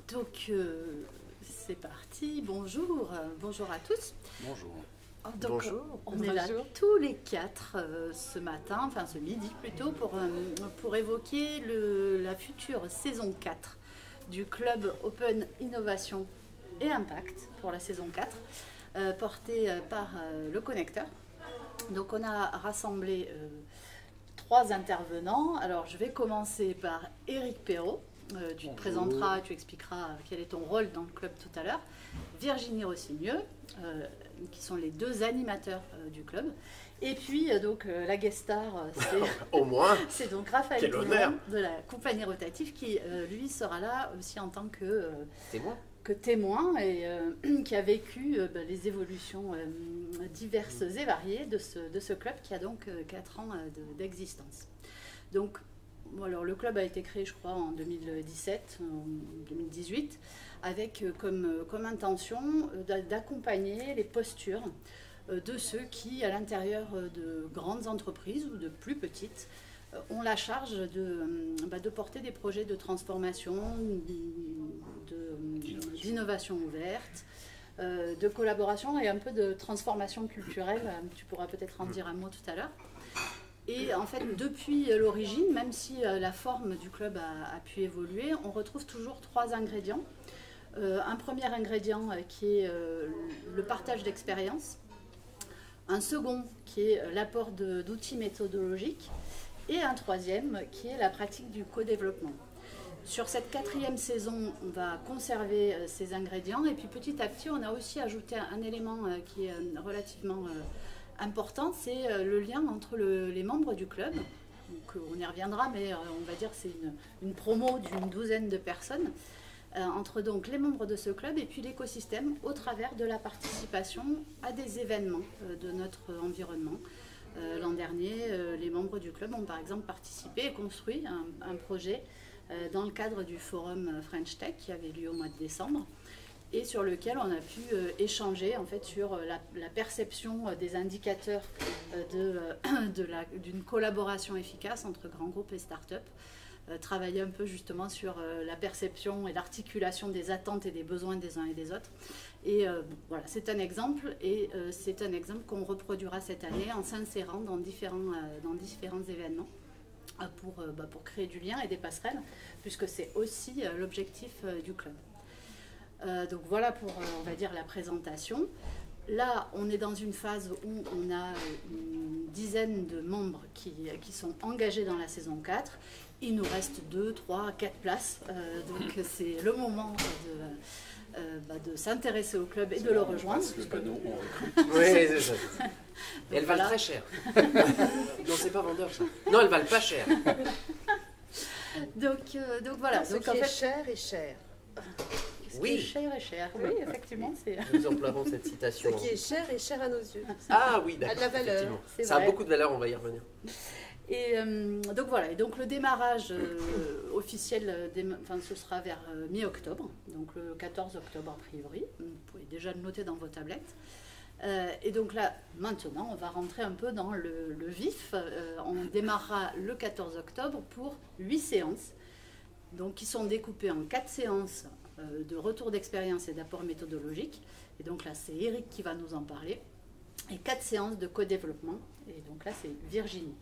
Donc, c'est parti. Bonjour, bonjour à tous. Bonjour. Donc, Bonjour. on est là tous les quatre ce matin, enfin ce midi plutôt, pour évoquer la future saison 4 du club Open Innovation et Impact pour la saison 4, porté par le Connecteur. Donc, on a rassemblé 3 intervenants. Alors, je vais commencer par Éric Perrault. Tu te présenteras, tu expliqueras quel est ton rôle dans le club tout à l'heure. Virginie Rossigneux, qui sont les 2 animateurs du club. Et puis, donc, la guest star, Au moins, c'est donc Raphaël quel Toulon honneur. de la compagnie rotative qui, lui, sera là aussi en tant que témoin. et qui a vécu les évolutions diverses et variées de ce club qui a donc 4 ans d'existence. Donc, alors, le club a été créé, je crois, en 2017, en 2018, avec comme intention d'accompagner les postures de ceux qui, à l'intérieur de grandes entreprises ou de plus petites, ont la charge de porter des projets de transformation, d'innovation ouverte, de collaboration et un peu de transformation culturelle. Tu pourras peut-être en dire un mot tout à l'heure. Et en fait, depuis l'origine, même si la forme du club a pu évoluer, on retrouve toujours 3 ingrédients. Un premier ingrédient qui est le partage d'expériences. Un second qui est l'apport d'outils méthodologiques. Et un troisième qui est la pratique du co-développement. Sur cette 4e saison, on va conserver ces ingrédients. Et puis petit à petit, on a aussi ajouté un élément qui est relativement important, c'est le lien entre les membres du club. Donc, on y reviendra, mais on va dire que c'est une promo d'une 12aine de personnes, entre donc les membres de ce club et puis l'écosystème au travers de la participation à des événements de notre environnement. L'an dernier, les membres du club ont par exemple participé et construit un projet dans le cadre du forum French Tech qui avait lieu au mois de décembre, et sur lequel on a pu échanger en fait sur la perception des indicateurs d'une collaboration efficace entre grands groupes et start-up, travailler un peu justement sur la perception et l'articulation des attentes et des besoins des uns et des autres. Et voilà, c'est un exemple, et c'est un exemple qu'on reproduira cette année en s'insérant dans différents événements pour créer du lien et des passerelles, puisque c'est aussi l'objectif du club. Donc voilà pour, on va dire, la présentation. Là, on est dans une phase où on a une dizaine de membres qui sont engagés dans la saison 4. Il nous reste 2, 3, 4 places. Donc c'est le moment de s'intéresser au club et de le rejoindre. Le panneau, on recrute. Oui, c'est ça. Et elles valent très cher. Non, c'est pas vendeur ça. Non, elles valent pas cher. Donc voilà. Ce Donc, qui en est fait, cher est cher. oui. Cher et cher. Oui, effectivement. Nous emploierons cette citation. Ce qui est cher à nos yeux. Ah oui, d'accord. A de la valeur. Effectivement. C'est Ça a vrai. beaucoup de valeur, on va y revenir. Et donc voilà, et donc le démarrage officiel, ce sera vers mi-octobre, donc le 14 octobre a priori. Vous pouvez déjà le noter dans vos tablettes. Et donc là, maintenant, on va rentrer un peu dans le vif. On démarrera le 14 octobre pour 8 séances, donc qui sont découpées en 4 séances de retour d'expérience et d'apport méthodologique. Et donc là, c'est Éric qui va nous en parler. Et 4 séances de co-développement. Et donc là, c'est Virginie.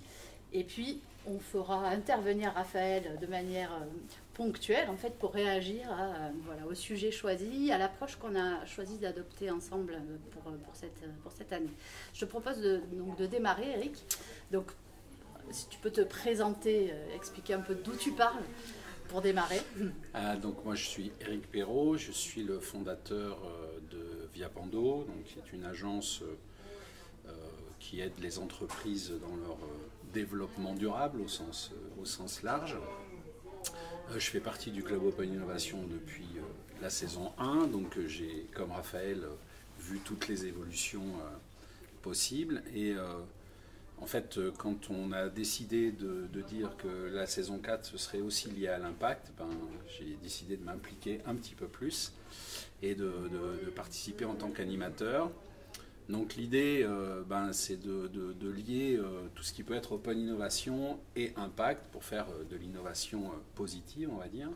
Et puis, on fera intervenir Raphaël de manière ponctuelle, en fait, pour réagir au sujet choisi, à l'approche qu'on a choisi d'adopter ensemble pour cette année. Je te propose donc de démarrer, Éric. Donc, si tu peux te présenter, expliquer un peu d'où tu parles pour démarrer. Donc moi je suis Éric Perrault, je suis le fondateur de Viapando, donc qui est une agence qui aide les entreprises dans leur développement durable au sens large. Je fais partie du Club Open Innovation depuis la saison 1, donc j'ai, comme Raphaël, vu toutes les évolutions possibles. Et en fait, quand on a décidé de dire que la saison 4 ce serait aussi lié à l'impact, j'ai décidé de m'impliquer un petit peu plus et de participer en tant qu'animateur. Donc l'idée, c'est de lier tout ce qui peut être open innovation et impact pour faire de l'innovation positive, on va dire.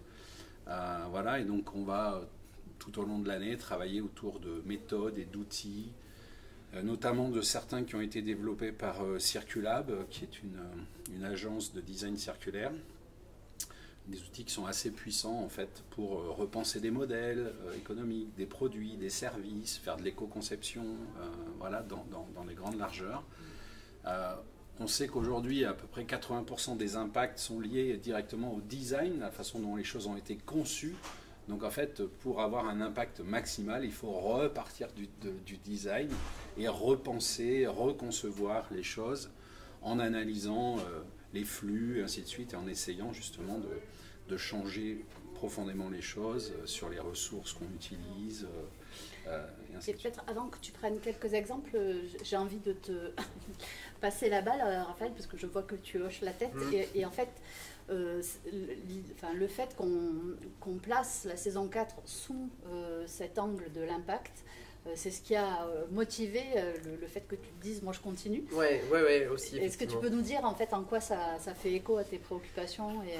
Voilà, et donc on va tout au long de l'année travailler autour de méthodes et d'outils, notamment de certains qui ont été développés par Circulab, qui est une agence de design circulaire. Des outils qui sont assez puissants en fait pour repenser des modèles économiques, des produits, des services, faire de l'éco-conception, voilà, dans les grandes largeurs. On sait qu'aujourd'hui, à peu près 80% des impacts sont liés directement au design, la façon dont les choses ont été conçues. Donc en fait, pour avoir un impact maximal, il faut repartir du design et repenser, reconcevoir les choses en analysant les flux, et ainsi de suite, et en essayant justement de changer profondément les choses sur les ressources qu'on utilise. Et peut-être avant que tu prennes quelques exemples, j'ai envie de te passer la balle, Raphaël, parce que je vois que tu hoches la tête. Et en fait, le fait qu'on place la saison 4 sous cet angle de l'impact, c'est ce qui a motivé le fait que tu te dises, moi je continue. Ouais, aussi. Est-ce que tu peux nous dire en fait en quoi ça fait écho à tes préoccupations et,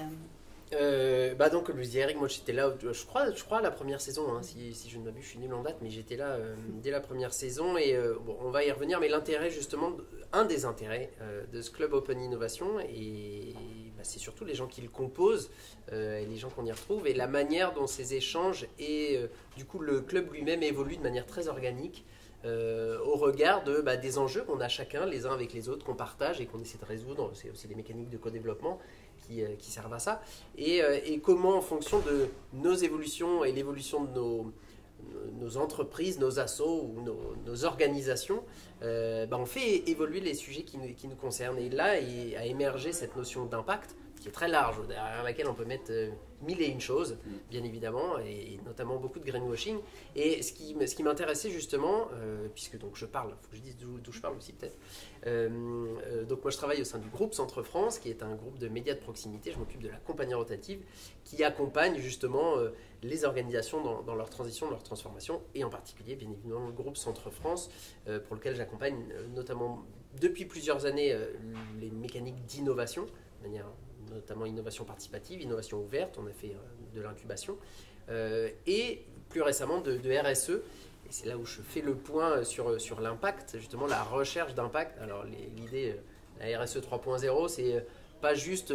donc comme je disais Eric, moi j'étais là, je crois la première saison, hein, si je ne m'abuse, je suis nul en date, mais j'étais là dès la première saison et bon, on va y revenir, mais l'intérêt justement, un des intérêts de ce club Open Innovation, et c'est surtout les gens qui le composent, et les gens qu'on y retrouve, et la manière dont ces échanges et du coup le club lui-même évolue de manière très organique. Au regard des enjeux qu'on a chacun les uns avec les autres, qu'on partage et qu'on essaie de résoudre. C'est aussi des mécaniques de co-développement qui servent à ça, et comment en fonction de nos évolutions et l'évolution de nos entreprises, nos assos ou nos organisations, on fait évoluer les sujets qui nous concernent. Et là a émergé cette notion d'impact qui est très large, derrière laquelle on peut mettre mille et une choses, bien évidemment, et notamment beaucoup de greenwashing. Et ce qui m'intéressait justement, puisque donc je parle, il faut que je dise d'où je parle aussi peut-être. Donc moi je travaille au sein du groupe Centre France, qui est un groupe de médias de proximité. Je m'occupe de la compagnie rotative, qui accompagne justement les organisations dans leur transition, dans leur transformation, et en particulier bien évidemment le groupe Centre France, pour lequel j'accompagne notamment depuis plusieurs années les mécaniques d'innovation, de manière notamment innovation participative, innovation ouverte, on a fait de l'incubation, et plus récemment de RSE, et c'est là où je fais le point sur l'impact, justement la recherche d'impact. Alors l'idée, la RSE 3.0, c'est pas juste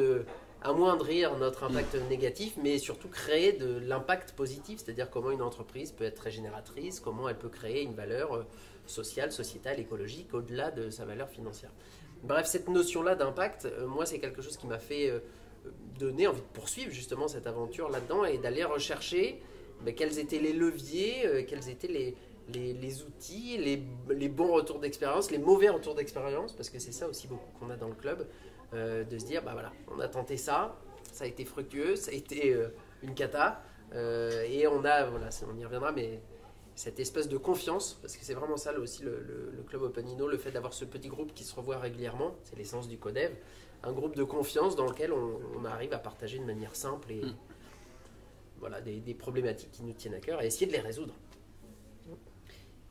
amoindrir notre impact négatif, mais surtout créer de l'impact positif, c'est-à-dire comment une entreprise peut être régénératrice, comment elle peut créer une valeur sociale, sociétale, écologique, au-delà de sa valeur financière. Bref, cette notion-là d'impact, moi, c'est quelque chose qui m'a fait donner envie de poursuivre justement cette aventure là-dedans et d'aller rechercher quels étaient les leviers, quels étaient les outils, les bons retours d'expérience, les mauvais retours d'expérience, parce que c'est ça aussi beaucoup qu'on a dans le club, de se dire, voilà, on a tenté ça a été fructueux, ça a été une cata, et on y reviendra, mais cette espèce de confiance, parce que c'est vraiment ça aussi le club Open Inno, le fait d'avoir ce petit groupe qui se revoit régulièrement, c'est l'essence du codev, un groupe de confiance dans lequel on arrive à partager de manière simple et voilà, des problématiques qui nous tiennent à cœur et essayer de les résoudre.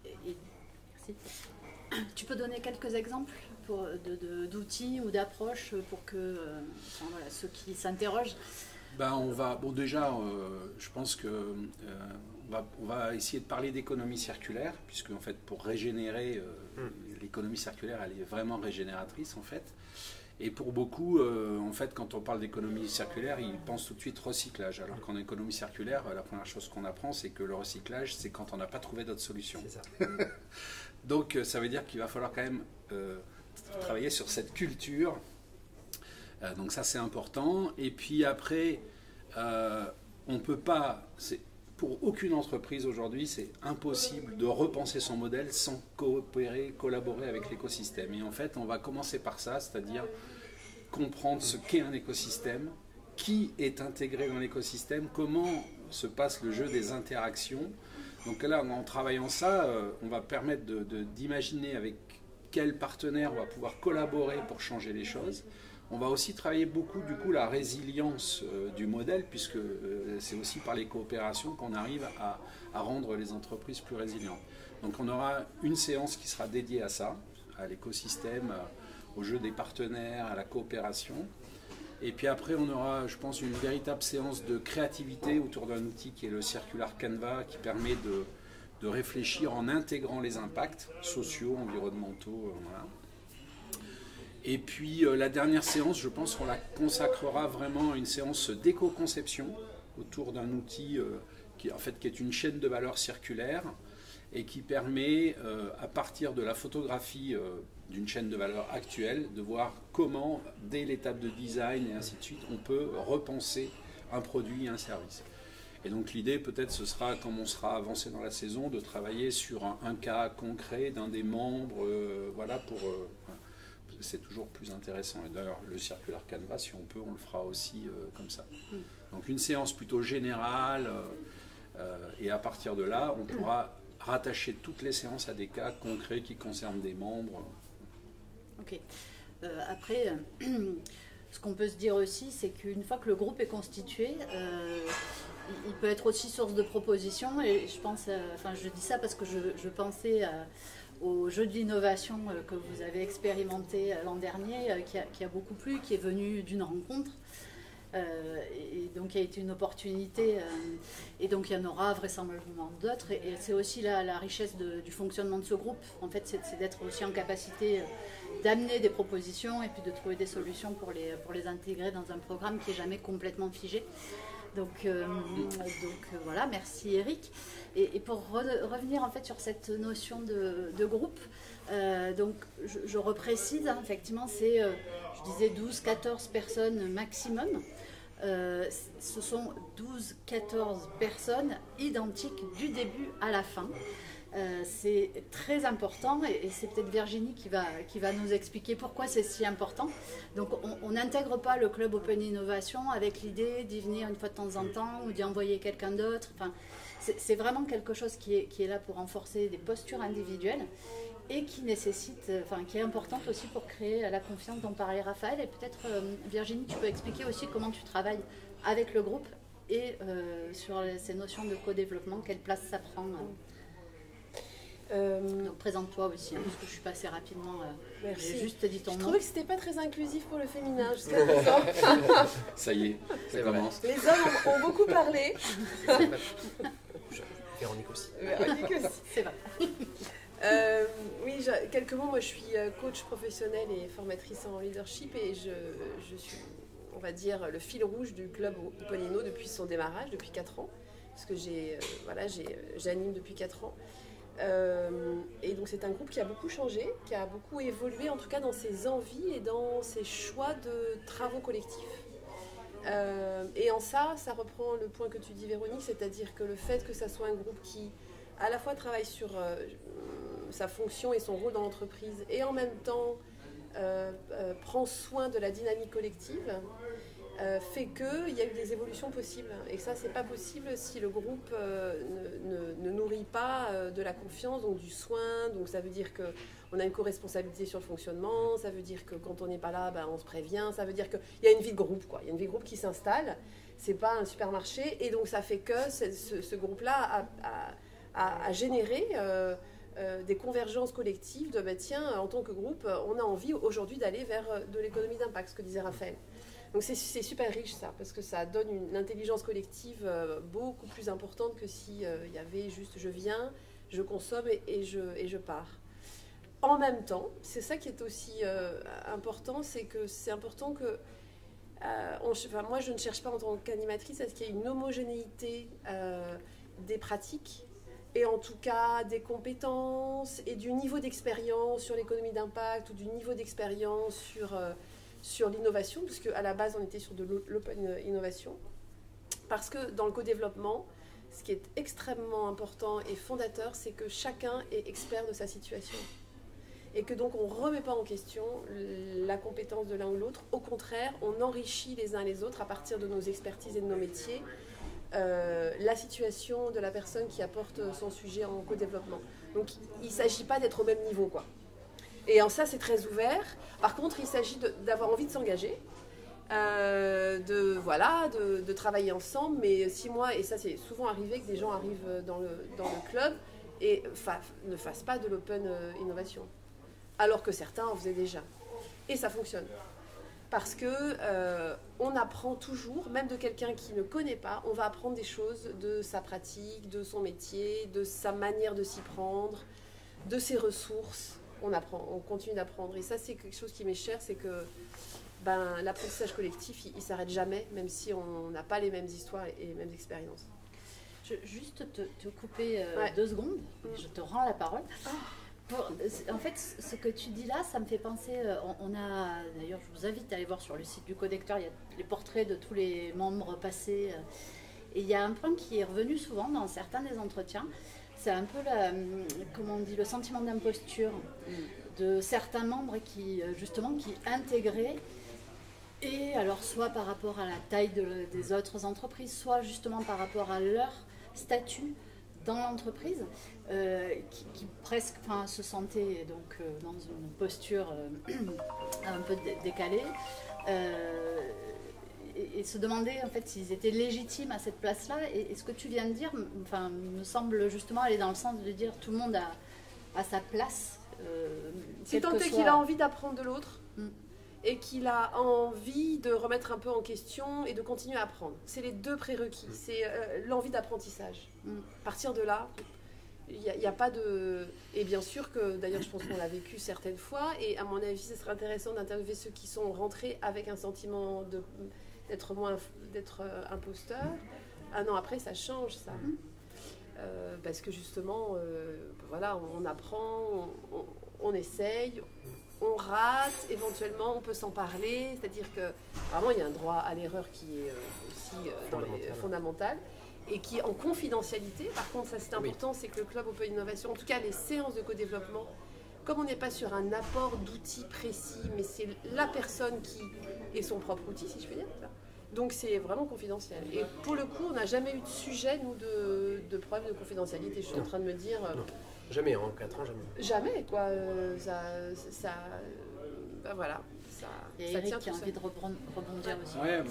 Merci. Tu peux donner quelques exemples d'outils ou d'approches pour que ceux qui s'interrogent. Je pense que on va essayer de parler d'économie circulaire, puisque en fait, pour régénérer, l'économie circulaire, elle est vraiment régénératrice en fait. Et pour beaucoup, en fait, quand on parle d'économie circulaire, ils pensent tout de suite recyclage. Alors qu'en économie circulaire, la première chose qu'on apprend, c'est que le recyclage, c'est quand on n'a pas trouvé d'autre solution. C'est ça. Donc, ça veut dire qu'il va falloir quand même travailler sur cette culture. Donc ça, c'est important. Et puis après, on ne peut pas... Pour aucune entreprise aujourd'hui, c'est impossible de repenser son modèle sans collaborer avec l'écosystème. Et en fait, on va commencer par ça, c'est-à-dire comprendre ce qu'est un écosystème, qui est intégré dans l'écosystème, comment se passe le jeu des interactions. Donc là, en travaillant ça, on va permettre d'imaginer avec quel partenaire on va pouvoir collaborer pour changer les choses. On va aussi travailler beaucoup du coup la résilience du modèle, puisque c'est aussi par les coopérations qu'on arrive à rendre les entreprises plus résilientes. Donc on aura une séance qui sera dédiée à ça, à l'écosystème, au jeu des partenaires, à la coopération. Et puis après, on aura, je pense, une véritable séance de créativité autour d'un outil qui est le Circular Canvas, qui permet de réfléchir en intégrant les impacts sociaux, environnementaux. Voilà. Et puis la dernière séance, je pense qu'on la consacrera vraiment à une séance d'éco-conception autour d'un outil qui est une chaîne de valeur circulaire et qui permet, à partir de la photographie d'une chaîne de valeur actuelle, de voir comment, dès l'étape de design et ainsi de suite, on peut repenser un produit et un service. Et donc l'idée peut-être ce sera, comme on sera avancé dans la saison, de travailler sur un cas concret d'un des membres, voilà, c'est toujours plus intéressant. Et d'ailleurs le Circular Canvas, si on peut, on le fera aussi comme ça. Donc une séance plutôt générale, et à partir de là, on pourra rattacher toutes les séances à des cas concrets qui concernent des membres. Ok. Après, ce qu'on peut se dire aussi, c'est qu'une fois que le groupe est constitué, il peut être aussi source de propositions. Et je pense, je dis ça parce que je pensais au jeu de l'innovation que vous avez expérimenté l'an dernier, qui a beaucoup plu, qui est venu d'une rencontre. Et donc il y a été une opportunité, et donc il y en aura vraisemblablement d'autres, et c'est aussi la richesse du fonctionnement de ce groupe, en fait, c'est d'être aussi en capacité d'amener des propositions et puis de trouver des solutions pour les intégrer dans un programme qui n'est jamais complètement figé. Donc voilà, merci Eric. Et pour revenir en fait sur cette notion de groupe, donc je reprécise, hein, effectivement c'est, je disais 12-14 personnes maximum. Ce sont 12-14 personnes identiques du début à la fin. C'est très important, et c'est peut-être Virginie qui va nous expliquer pourquoi c'est si important. Donc on n'intègre pas le club Open Innovation avec l'idée d'y venir une fois de temps en temps ou d'y envoyer quelqu'un d'autre. Enfin, c'est vraiment quelque chose qui est là pour renforcer des postures individuelles et qui nécessite, qui est importante aussi pour créer la confiance dont parlait Raphaël. Et peut-être Virginie, tu peux expliquer aussi comment tu travailles avec le groupe et sur ces notions de co-développement, quelle place ça prend. Donc présente-toi aussi, hein, parce que je suis passée rapidement. J'ai juste dit ton nom. Je trouvais que c'était pas très inclusif pour le féminin jusqu'à présent. Ça y est, ça commence. Les hommes ont beaucoup parlé. Véronique aussi. Véronique aussi. C'est vrai. Oui, quelques mots. Moi, je suis coach professionnelle et formatrice en leadership, et je suis, on va dire, le fil rouge du club Open Inno depuis son démarrage, depuis 4 ans, parce que j'anime depuis 4 ans. Et donc c'est un groupe qui a beaucoup changé, qui a beaucoup évolué, en tout cas dans ses envies et dans ses choix de travaux collectifs. Et en ça reprend le point que tu dis, Véronique, c'est-à-dire que le fait que ça soit un groupe qui à la fois travaille sur sa fonction et son rôle dans l'entreprise, et en même temps prend soin de la dynamique collective, fait qu'il y a eu des évolutions possibles. Et ça, c'est pas possible si le groupe ne nourrit pas de la confiance, donc du soin. Donc ça veut dire qu'on a une co-responsabilité sur le fonctionnement, ça veut dire que quand on n'est pas là, on se prévient, ça veut dire qu'il y a une vie de groupe, quoi. Il y a une vie de groupe qui s'installe, c'est pas un supermarché, et donc ça fait que ce groupe-là a généré des convergences collectives de tiens, en tant que groupe, on a envie aujourd'hui d'aller vers de l'économie d'impact, ce que disait Raphaël. Donc c'est super riche ça, parce que ça donne une intelligence collective beaucoup plus importante que si y avait juste je viens, je consomme et je pars. En même temps, c'est ça qui est aussi important, c'est important que moi je ne cherche pas en tant qu'animatrice à ce qu'il y ait une homogénéité des pratiques, et en tout cas des compétences et du niveau d'expérience sur l'économie d'impact, ou du niveau d'expérience sur l'innovation, puisque à la base on était sur de l'open innovation, parce que dans le co-développement, ce qui est extrêmement important et fondateur, c'est que chacun est expert de sa situation, et que donc on ne remet pas en question la compétence de l'un ou l'autre. Au contraire, on enrichit les uns les autres à partir de nos expertises et de nos métiers la situation de la personne qui apporte son sujet en co-développement. Donc il ne s'agit pas d'être au même niveau, quoi. Et en ça, c'est très ouvert. Par contre, il s'agit d'avoir envie de s'engager, de travailler ensemble. Mais 6 mois, et ça, c'est souvent arrivé que des gens arrivent dans le club et ne fassent pas de l'open innovation, alors que certains en faisaient déjà. Et ça fonctionne. parce que on apprend toujours, même de quelqu'un qui ne connaît pas, on va apprendre des choses de sa pratique, de son métier, de sa manière de s'y prendre, de ses ressources. On apprend, on continue d'apprendre. Et ça, c'est quelque chose qui m'est cher, c'est que l'apprentissage collectif, il ne s'arrête jamais, même si on n'a pas les mêmes histoires et les mêmes expériences. Je vais juste te couper 2 secondes, je te rends la parole. En fait, ce que tu dis là, ça me fait penser, d'ailleurs je vous invite à aller voir sur le site du Codecteur, il y a les portraits de tous les membres passés, et il y a un point qui est revenu souvent dans certains des entretiens, c'est un peu le sentiment d'imposture de certains membres qui intégraient, et alors soit par rapport à la taille des autres entreprises, soit justement par rapport à leur statut dans l'entreprise, qui presque se sentaient donc, dans une posture un peu décalée, et se demandaient en fait s'ils étaient légitimes à cette place-là. Et ce que tu viens de dire me semble justement aller dans le sens de dire tout le monde a sa place. Si tant est qu'il a envie d'apprendre de l'autre, et qu'il a envie de remettre un peu en question et de continuer à apprendre. C'est les 2 prérequis. C'est l'envie d'apprentissage. À partir de là, il n'y a pas de... Et bien sûr que, d'ailleurs, je pense qu'on l'a vécu certaines fois, et à mon avis, ce serait intéressant d'interviewer ceux qui sont rentrés avec un sentiment d'être imposteur. Un an après, ça change, ça. Parce que justement, voilà, on apprend, on essaye, on rate, éventuellement on peut s'en parler, c'est-à-dire que vraiment il y a un droit à l'erreur qui est aussi fondamental et qui est en confidentialité. Par contre, ça c'est important, c'est que le Club Open Innovation, en tout cas les séances de co-développement, comme on n'est pas sur un apport d'outils précis, mais c'est la personne qui est son propre outil, si je peux dire ça. Donc c'est vraiment confidentiel. Et pour le coup, on n'a jamais eu de sujet, nous, de problème de confidentialité. Je suis en train de me dire... Non. Jamais, en 4 ans, jamais. Jamais, quoi. Voilà. Et Eric qui a envie de rebondir aussi. Ouais,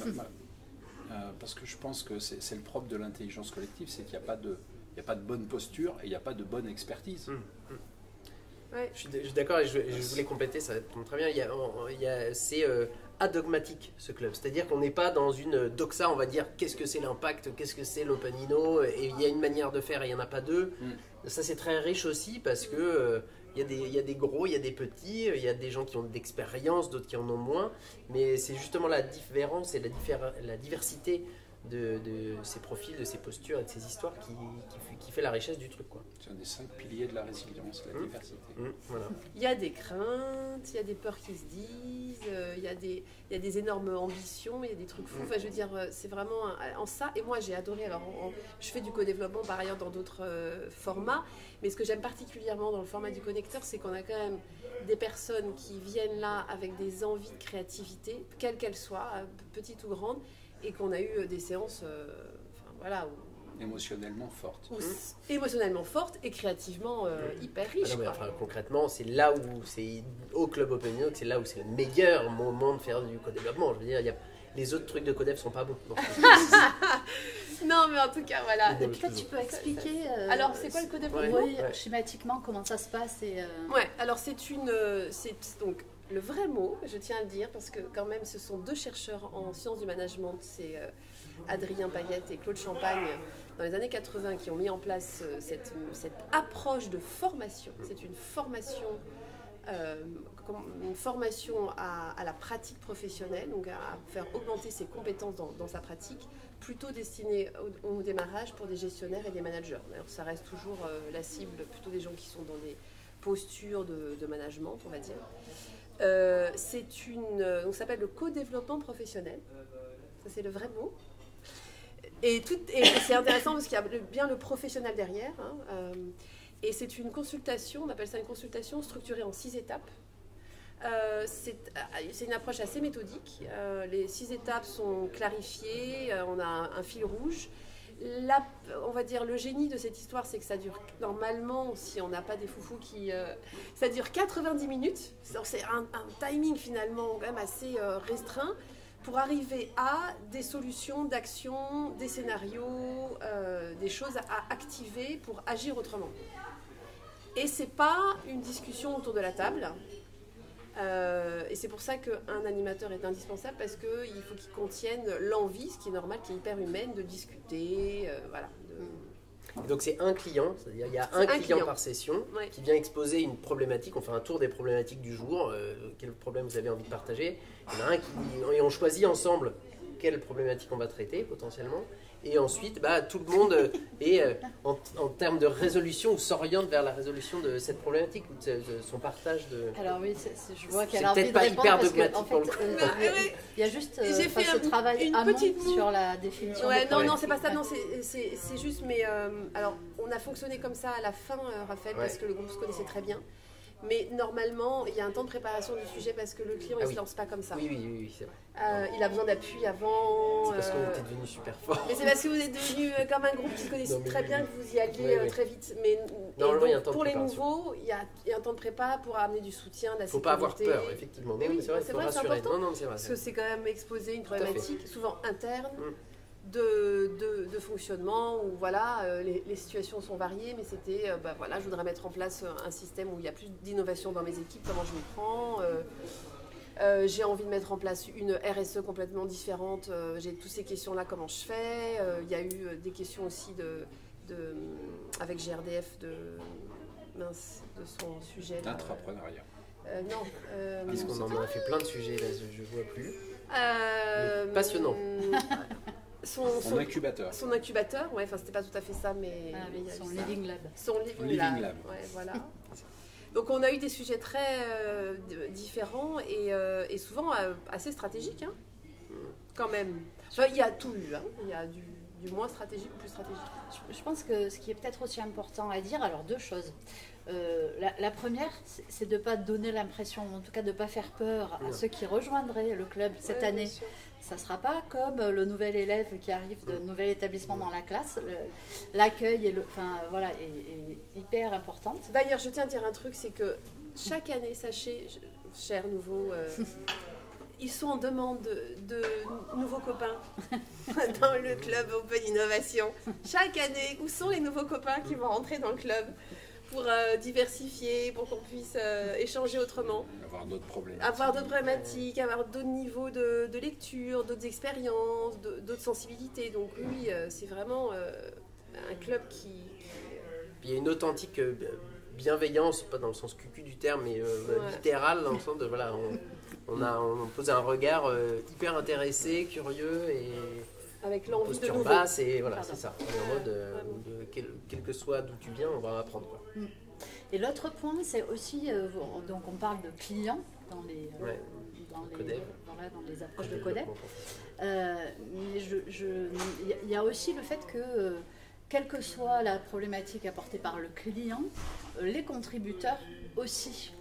parce que je pense que c'est le propre de l'intelligence collective, c'est qu'il n'y a pas de bonne posture et il n'y a pas de bonne expertise. Ouais. Je suis d'accord, et je voulais compléter, ça tombe très bien. C'est adogmatique, ce club. C'est-à-dire qu'on n'est pas dans une doxa, on va dire qu'est-ce que c'est l'impact, qu'est-ce que c'est l'open inno, et il y a une manière de faire et il n'y en a pas 2. Ça, c'est très riche aussi parce que il y a des gros, il y a des petits, il y a des gens qui ont de l'expérience, d'autres qui en ont moins. Mais c'est justement la différence et la diversité de ces profils, de ces postures et de ces histoires qui fait la richesse du truc, quoi. C'est un des 5 piliers de la résilience, la diversité. Voilà. Il y a des craintes, il y a des peurs qui se disent, il y a des énormes ambitions, il y a des trucs fous. Enfin, je veux dire, c'est vraiment en ça. Et moi, j'ai adoré. Alors, je fais du co-développement par ailleurs dans d'autres formats, mais ce que j'aime particulièrement dans le format du connecteur, c'est qu'on a quand même des personnes qui viennent là avec des envies de créativité, quelles qu'elles soient, petites ou grandes, et qu'on a eu des séances, émotionnellement fortes. Émotionnellement fortes et créativement hyper riches. Concrètement, c'est là où c'est au Club Open Inno, c'est là où c'est le meilleur moment de faire du co-développement. Je veux dire, les autres trucs de co-dev sont pas bons. Non, mais en tout cas, voilà. Peut-être tu peux expliquer. Alors, c'est quoi le co-développement ? Oui, schématiquement, comment ça se passe Ouais, alors c'est donc le vrai mot, je tiens à le dire, parce que quand même, ce sont 2 chercheurs en sciences du management, c'est Adrien Payette et Claude Champagne, dans les années 80, qui ont mis en place cette approche de formation. C'est une formation à la pratique professionnelle, donc à faire augmenter ses compétences dans sa pratique, plutôt destinée au démarrage pour des gestionnaires et des managers. Alors, ça reste toujours la cible, plutôt des gens qui sont dans des postures de management, on va dire. Donc ça s'appelle le co-développement professionnel. Ça, c'est le vrai mot. Et c'est intéressant parce qu'il y a bien le professionnel derrière. Et c'est une consultation, on appelle ça une consultation structurée en 6 étapes. C'est une approche assez méthodique. Les 6 étapes sont clarifiées, on a un fil rouge. On va dire le génie de cette histoire, c'est que ça dure normalement, si on n'a pas des foufous ça dure 90 minutes. C'est un timing finalement quand même assez restreint pour arriver à des solutions d'action, des scénarios, des choses à activer pour agir autrement. Et c'est pas une discussion autour de la table. Et c'est pour ça qu'un animateur est indispensable parce qu'il faut qu'il contienne l'envie, ce qui est normal, qui est hyper humaine, de discuter, voilà. Donc c'est un client, c'est-à-dire il y a un client par session qui vient exposer une problématique, on fait un tour des problématiques du jour, quel problème vous avez envie de partager. Il y en a un et on choisit ensemble quelle problématique on va traiter potentiellement. Et ensuite, tout le monde est en termes de résolution ou s'oriente vers la résolution de cette problématique ou de son partage de. Alors oui, je vois qu'elle c'est a envie peut-être de pas répondre hyper parce que, dogmatique en pour le fait, coup. il y a juste J'ai fait ce travail une amont petite moue. sur la définition. Ouais, de non, c'est pas ça, problématique. non, c'est juste, mais alors on a fonctionné comme ça à la fin, Raphaël, parce que le groupe se connaissait très bien. Mais normalement, il y a un temps de préparation du sujet parce que le client il se lance pas comme ça. Oui, c'est vrai. Il a besoin d'appui avant. C'est parce qu'on était devenus super forts. Mais c'est parce que vous êtes devenus comme un groupe qui se connaissait très bien que vous y alliez très vite. Mais normalement, il y a un temps de pour les préparation. nouveaux, il y a un temps de prépa pour amener du soutien, de la Faut sécurité. pas avoir peur, effectivement. Mais oui, c'est vrai, il c'est faut vrai, c'est rassurer. important. Non, c'est vrai. Parce que c'est quand même exposer une problématique, souvent interne. De fonctionnement où voilà, les situations sont variées, mais c'était voilà, je voudrais mettre en place un système où il y a plus d'innovation dans mes équipes, comment je m'y prends. J'ai envie de mettre en place une RSE complètement différente, j'ai toutes ces questions-là, comment je fais. Il y a eu des questions aussi avec GRDF de son sujet. D'entrepreneuriat. Non. Puisqu'on en a fait plein de sujets, là, je vois plus. Passionnant. Son incubateur. Son incubateur, ouais, enfin c'était pas tout à fait ça, mais il y a son eu ça. living lab. Son living lab. Ouais, voilà. Donc on a eu des sujets très différents et souvent assez stratégiques, hein, quand même. Enfin, il y a tout eu, hein. Il y a du moins stratégique au plus stratégique. Je pense que ce qui est peut-être aussi important à dire, alors deux choses. La première, c'est de ne pas donner l'impression, en tout cas de ne pas faire peur à ceux qui rejoindraient le club cette année. Ça ne sera pas comme le nouvel élève qui arrive d'un nouvel établissement dans la classe. L'accueil est hyper important. D'ailleurs, je tiens à dire un truc, c'est que chaque année, sachez, chers nouveaux, ils sont en demande de nouveaux copains dans le club Open Innovation. Chaque année, où sont les nouveaux copains qui vont rentrer dans le club pour diversifier, pour qu'on puisse échanger autrement. Avoir d'autres problématiques, avoir d'autres niveaux de lecture, d'autres expériences, d'autres sensibilités. Donc oui, c'est vraiment un club qui... Il y a une authentique bienveillance, pas dans le sens cucu du terme, mais littéral, dans le sens de... Voilà, on pose un regard hyper intéressé, curieux et... Avec l'envie de nouveau. Basse et voilà, c'est ça. En mode, quel que soit d'où tu viens, on va apprendre. Quoi. Et l'autre point, c'est aussi, donc on parle de clients dans les approches de Codep. Mais il y a aussi le fait que, quelle que soit la problématique apportée par le client, les contributeurs aussi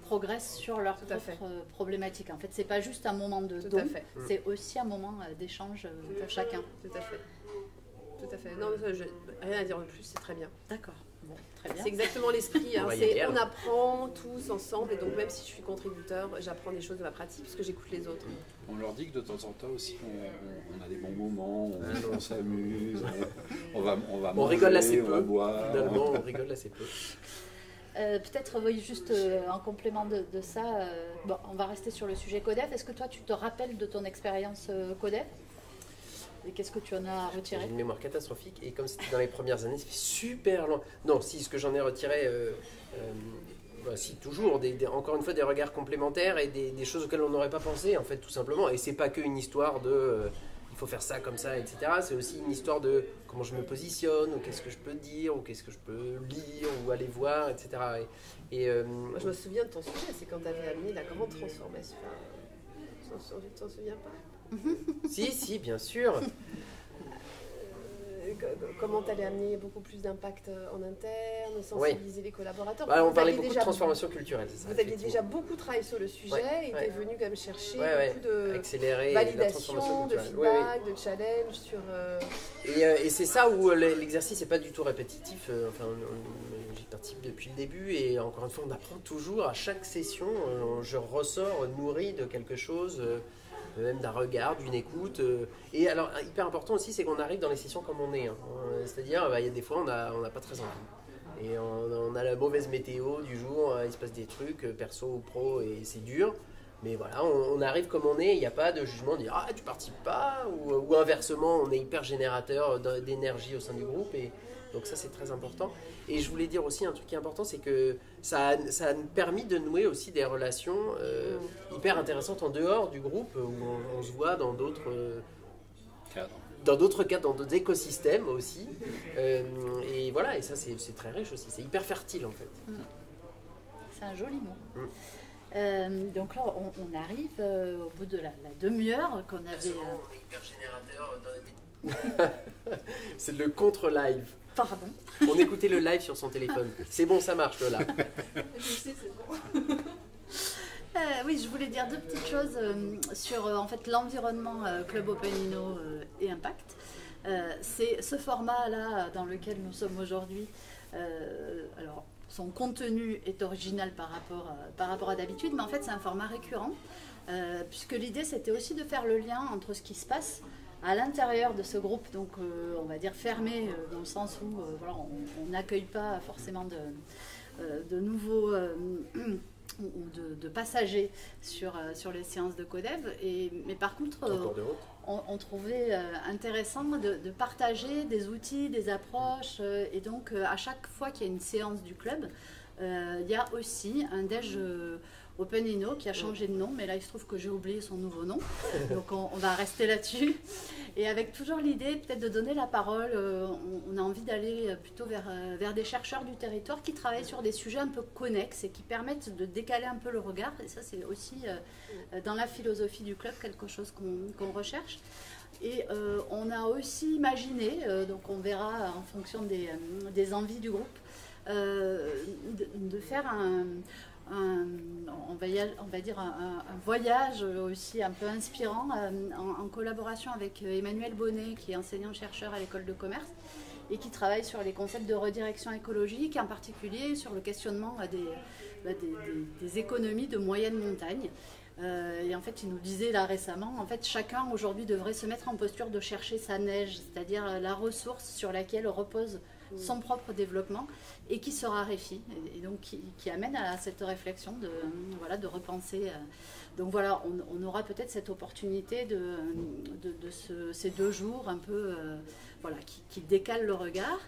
progressent sur leur propre problématique. En fait, c'est pas juste un moment de don, c'est aussi un moment d'échange pour chacun. Tout à fait. Tout à fait. Non, rien à dire de plus, c'est très bien. D'accord. Bon, très bien. C'est exactement l'esprit. Hein. On apprend tous ensemble, et donc même si je suis contributeur, j'apprends des choses de ma pratique parce que j'écoute les autres. On leur dit que de temps en temps aussi, on a des bons moments, on s'amuse, on va manger, on rigole assez peu. On va boire. Finalement, on rigole assez peu. Peut-être, juste en complément de ça, on va rester sur le sujet Codef. Est-ce que toi, tu te rappelles de ton expérience Codef ? Et qu'est-ce que tu en as retiré ? J'ai une mémoire catastrophique et comme c'était dans les premières années, ça fait super long. Non, si, ce que j'en ai retiré, si, toujours, encore une fois, des regards complémentaires et des choses auxquelles on n'aurait pas pensé, en fait, tout simplement. Et c'est pas qu'une histoire de... il faut faire ça comme ça, etc. C'est aussi une histoire de comment je me positionne, ou qu'est-ce que je peux dire, ou qu'est-ce que je peux lire, ou aller voir, etc. Moi, je me souviens de ton sujet, c'est quand tu avais amené la grande transformation. Tu t'en souviens pas ? Si, bien sûr. Comment tu allais amener beaucoup plus d'impact en interne, sensibiliser les collaborateurs. On parlait beaucoup de transformation culturelle. C'est ça, vous aviez déjà beaucoup travaillé sur le sujet et tu es venu quand même chercher beaucoup de accélérer validation, de feedback, de challenge sur... Et c'est ça où l'exercice n'est pas du tout répétitif. J'y participe depuis le début et encore une fois, on apprend toujours. À chaque session, je ressors nourri de quelque chose... même d'un regard, d'une écoute. Et alors, hyper important aussi, c'est qu'on arrive dans les sessions comme on est. Hein. C'est-à-dire, il y a des fois, on n'a pas très envie. Et on a la mauvaise météo du jour, il se passe des trucs, perso ou pro, et c'est dur. Mais voilà, on arrive comme on est, il n'y a pas de jugement, de dire ah tu participes pas, ou inversement, on est hyper générateur d'énergie au sein du groupe. Et donc ça c'est très important. Et je voulais dire aussi un truc qui est important, c'est que ça a permis de nouer aussi des relations hyper intéressantes en dehors du groupe, où on se voit dans d'autres cadres. Dans d'autres cadres, dans d'autres écosystèmes aussi. Et voilà, et ça c'est très riche aussi, c'est hyper fertile en fait. C'est un joli mot. Donc là, on arrive au bout de la demi-heure qu'on avait... C'est le contre-live. Pardon. On écoutait le live sur son téléphone. C'est bon, ça marche, Lola. Je sais, c'est bon. Oui, je voulais dire deux petites choses sur en fait, l'environnement Club Open Inno et Impact. C'est ce format-là dans lequel nous sommes aujourd'hui. Alors, son contenu est original par rapport à d'habitude, mais en fait c'est un format récurrent, puisque l'idée c'était aussi de faire le lien entre ce qui se passe à l'intérieur de ce groupe, donc on va dire fermé, dans le sens où voilà, on n'accueille pas forcément de nouveaux... ou de passagers sur les séances de Codev, mais par contre on trouvait intéressant de partager des outils, des approches, et donc à chaque fois qu'il y a une séance du club, il y a aussi un déj Open Inno qui a changé de nom, mais là il se trouve que j'ai oublié son nouveau nom, donc on va rester là-dessus. Et avec toujours l'idée peut-être de donner la parole, on a envie d'aller plutôt vers des chercheurs du territoire qui travaillent sur des sujets un peu connexes et qui permettent de décaler un peu le regard. Et ça c'est aussi dans la philosophie du club quelque chose qu'on recherche. Et on a aussi imaginé, donc on verra en fonction des envies du groupe, de faire on va dire un voyage aussi un peu inspirant en collaboration avec Emmanuel Bonnet, qui est enseignant-chercheur à l'école de commerce et qui travaille sur les concepts de redirection écologique, en particulier sur le questionnement des économies de moyenne montagne. Et en fait, il nous disait là récemment, en fait, chacun aujourd'hui devrait se mettre en posture de chercher sa neige, c'est-à-dire la ressource sur laquelle repose son propre développement et qui se raréfie, et donc qui amène à cette réflexion de repenser. Donc voilà, on aura peut-être cette opportunité ces 2 jours un peu qui décalent le regard.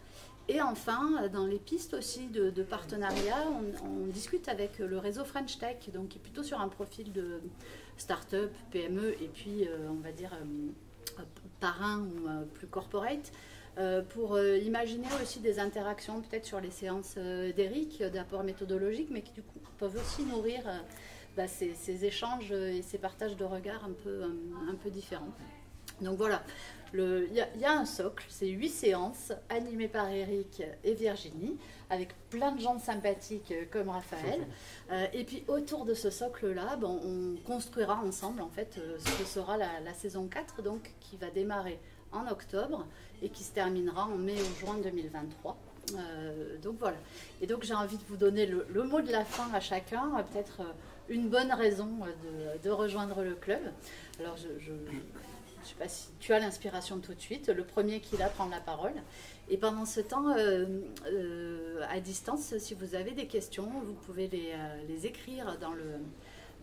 Et enfin, dans les pistes aussi de partenariat, on discute avec le réseau French Tech, donc qui est plutôt sur un profil de start-up, PME, et puis on va dire parrain ou plus corporate, pour imaginer aussi des interactions peut-être sur les séances d'Eric, d'apport méthodologique, mais qui du coup peuvent aussi nourrir ces échanges et ces partages de regards un peu différents. Donc voilà, il y a un socle, c'est 8 séances animées par Eric et Virginie, avec plein de gens sympathiques comme Raphaël. Et puis autour de ce socle-là, on construira ensemble en fait ce que sera la saison 4, donc qui va démarrer en octobre et qui se terminera en mai ou juin 2023. Donc voilà. Et donc j'ai envie de vous donner le mot de la fin à chacun, peut-être une bonne raison de rejoindre le club. Alors je ne sais pas si tu as l'inspiration tout de suite. Le premier qui la prend la parole. Et pendant ce temps, à distance, si vous avez des questions, vous pouvez les écrire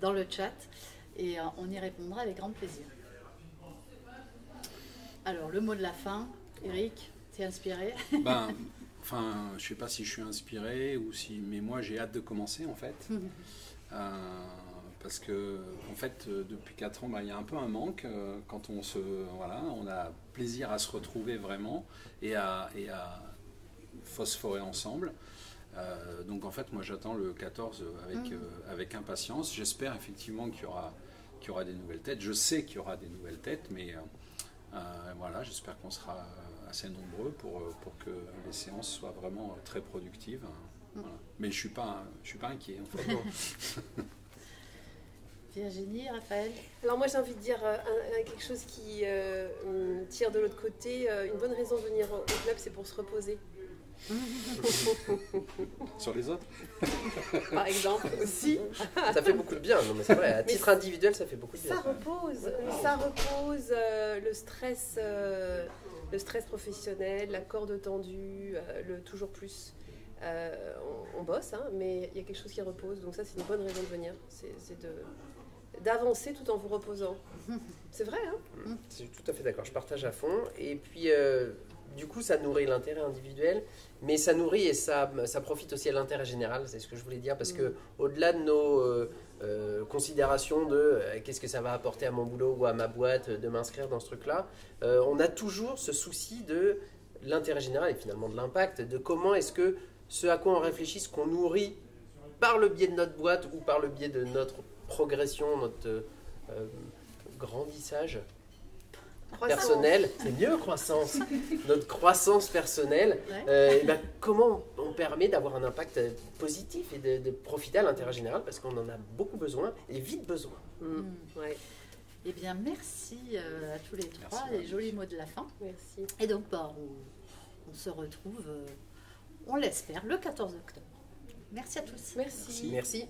dans le chat et on y répondra avec grand plaisir. Alors, le mot de la fin, Eric, t'es inspiré? Je ne sais pas si je suis inspiré mais moi j'ai hâte de commencer en fait. Parce que en fait depuis 4 ans il y a un peu un manque quand on a plaisir à se retrouver vraiment et à phosphorer ensemble. Donc en fait moi j'attends le 14 avec impatience. J'espère effectivement qu'il y aura des nouvelles têtes. Je sais qu'il y aura des nouvelles têtes, mais j'espère qu'on sera assez nombreux pour que les séances soient vraiment très productives. Voilà. Mais je suis pas inquiet en fait. Virginie, Raphaël? Alors moi j'ai envie de dire quelque chose qui tire de l'autre côté. Une bonne raison de venir au club, c'est pour se reposer. Sur les autres? Par exemple aussi. Ça fait beaucoup de bien, non, mais c'est vrai, à titre individuel ça fait beaucoup de bien. Ça repose le stress professionnel, la corde tendue, le toujours plus. on bosse, hein, mais il y a quelque chose qui repose. Donc ça, c'est une bonne raison de venir. C'est d'avancer tout en vous reposant. C'est vrai, hein? Je suis tout à fait d'accord, je partage à fond. Et puis, du coup, ça nourrit l'intérêt individuel, mais ça nourrit et ça profite aussi à l'intérêt général, c'est ce que je voulais dire, parce que au-delà de nos considérations de qu'est-ce que ça va apporter à mon boulot ou à ma boîte de m'inscrire dans ce truc-là, on a toujours ce souci de l'intérêt général et finalement de l'impact, de comment est-ce que ce à quoi on réfléchit, ce qu'on nourrit par le biais de notre boîte ou par le biais de notre progression, notre grandissage personnel, c'est mieux croissance, notre croissance personnelle, et ben, comment on permet d'avoir un impact positif et de profiter à l'intérêt général parce qu'on en a beaucoup besoin et vite besoin. Ouais. Eh bien, merci à tous les trois, les jolis mots de la fin. Merci. Et donc, on se retrouve, on l'espère, le 14 octobre. Merci à tous. Merci. Merci.